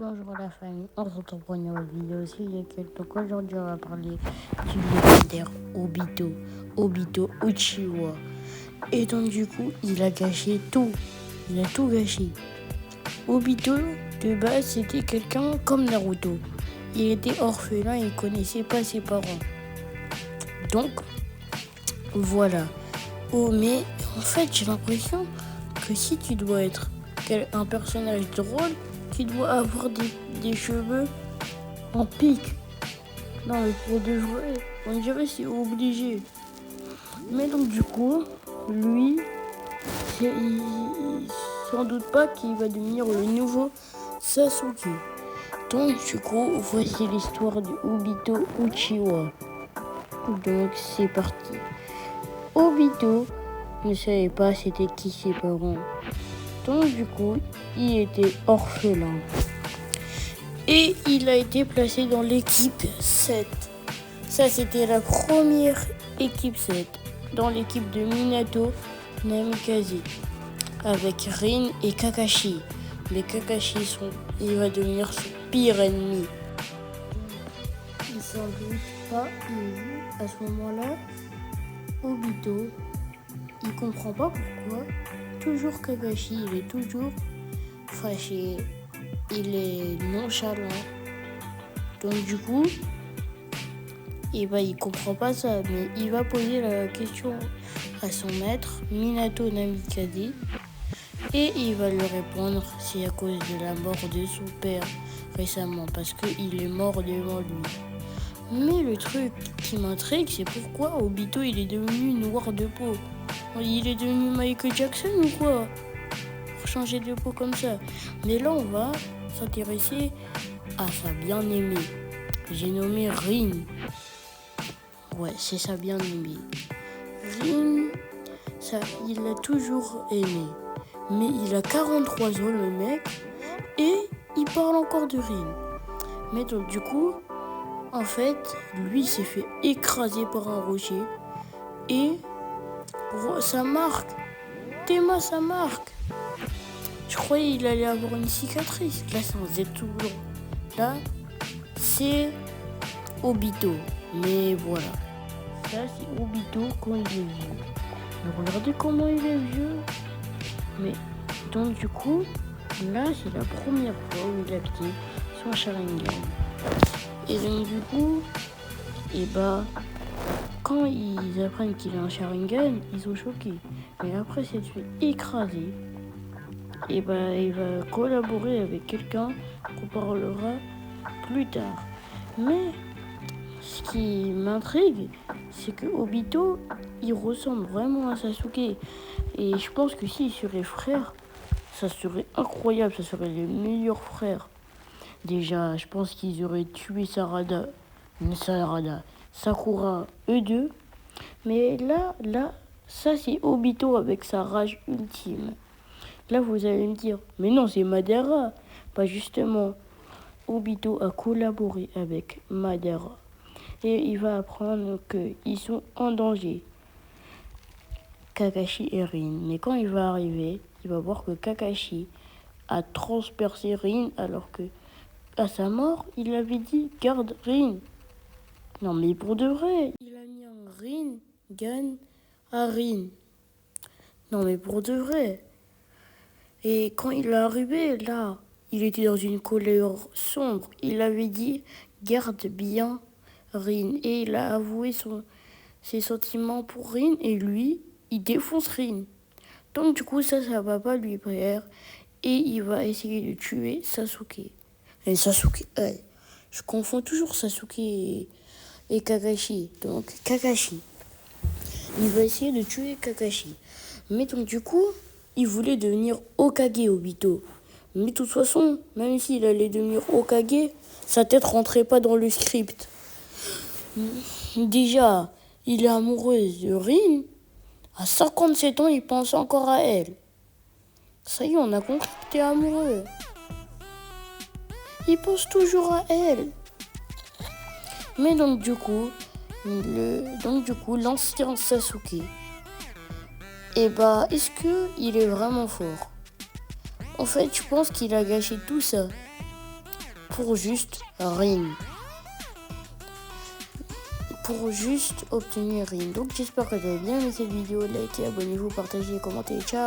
Bonjour la famille, on se retrouve pour une nouvelle vidéo aussi. Il y a quelques temps, aujourd'hui on va parler du légendaire Obito Uchiwa. Et donc du coup, il a gâché tout, il a tout gâché. Obito, de base, c'était quelqu'un comme Naruto. Il était orphelin, il connaissait pas ses parents. Donc, voilà. Oh, mais en fait, j'ai l'impression que si tu dois être un personnage drôle, tu dois avoir des cheveux en pique. Non, mais pour de vrai, on dirait que c'est obligé. Mais donc, du coup, lui, il sans doute pas qu'il va devenir le nouveau Sasuke. Donc, du coup, voici l'histoire de Obito Uchiwa. Donc, c'est parti. Obito ne savait pas c'était qui ses parents. Donc, du coup, il était orphelin. Et il a été placé dans l'équipe 7. Ça, c'était la première équipe 7. Dans l'équipe de Minato Namikaze. Avec Rin et Kakashi. Mais Kakashi, il va devenir son pire ennemi. Il s'en doute pas, à ce moment-là, Obito, il comprend pas pourquoi. Toujours Kakashi, il est toujours fâché. Il est nonchalant. Donc du coup, il comprend pas ça, mais il va poser la question à son maître, Minato Namikaze, et il va lui répondre c'est à cause de la mort de son père récemment, parce qu'il est mort devant lui. Mais le truc qui m'intrigue, c'est pourquoi Obito il est devenu noir de peau. Il est devenu Michael Jackson ou quoi? Pour changer de peau comme ça. Mais là, on va s'intéresser à sa bien-aimée. J'ai nommé Rin. Ouais, c'est sa bien-aimée. Rin, ça, il l'a toujours aimé. Mais il a 43 ans, le mec, et il parle encore de Rin. Mais donc, du coup, en fait, lui s'est fait écraser par un rocher. Et ça marque. Théma, ça marque. Je croyais qu'il allait avoir une cicatrice. Là, c'est un Z tout blanc. Là, c'est Obito. Mais voilà. Ça, c'est Obito quand il est vieux. Mais regardez comment il est vieux. Mais donc, du coup, là, c'est la première fois où il active son Sharingan. Et donc, du coup, quand ils apprennent qu'il a un Sharingan, ils sont choqués. Mais après s'être fait écraser, il va collaborer avec quelqu'un qu'on parlera plus tard. Mais ce qui m'intrigue, c'est que Obito, il ressemble vraiment à Sasuke. Et je pense que s'ils seraient frères, ça serait incroyable, ça serait les meilleurs frères. Déjà, je pense qu'ils auraient tué Sakura, eux deux. Mais là, ça c'est Obito avec sa rage ultime. Là, vous allez me dire, mais non, c'est Madara. Pas justement. Obito a collaboré avec Madara. Et il va apprendre qu'ils sont en danger. Kakashi et Rin. Mais quand il va arriver, il va voir que Kakashi a transpercé Rin alors que, à sa mort, il avait dit garde Rin. Non, mais pour de vrai, il a mis un Rinnegan à Rin. Non, mais pour de vrai. Et quand il est arrivé, là, il était dans une colère sombre. Il avait dit garde bien Rin. Et il a avoué ses sentiments pour Rin. Et lui, il défonce Rin. Donc, du coup, ça va pas lui plaire. Et il va essayer de tuer Sasuke. Et Sasuke, je confonds toujours Sasuke et Kakashi. Donc, Kakashi. Il va essayer de tuer Kakashi. Mais donc, du coup, il voulait devenir Hokage, Obito. Mais de toute façon, même s'il allait devenir Hokage, sa tête rentrait pas dans le script. Déjà, il est amoureux de Rin. À 57 ans, il pense encore à elle. Ça y est, on a compris que t'es amoureux. Il pense toujours à elle. Mais donc du coup, l'ancien Sasuke, est-ce qu'il est vraiment fort? En fait, je pense qu'il a gâché tout ça. pour juste rien. Pour juste obtenir rien. Donc j'espère que vous avez bien aimé cette vidéo. Likez, abonnez-vous, partagez, commentez. Ciao.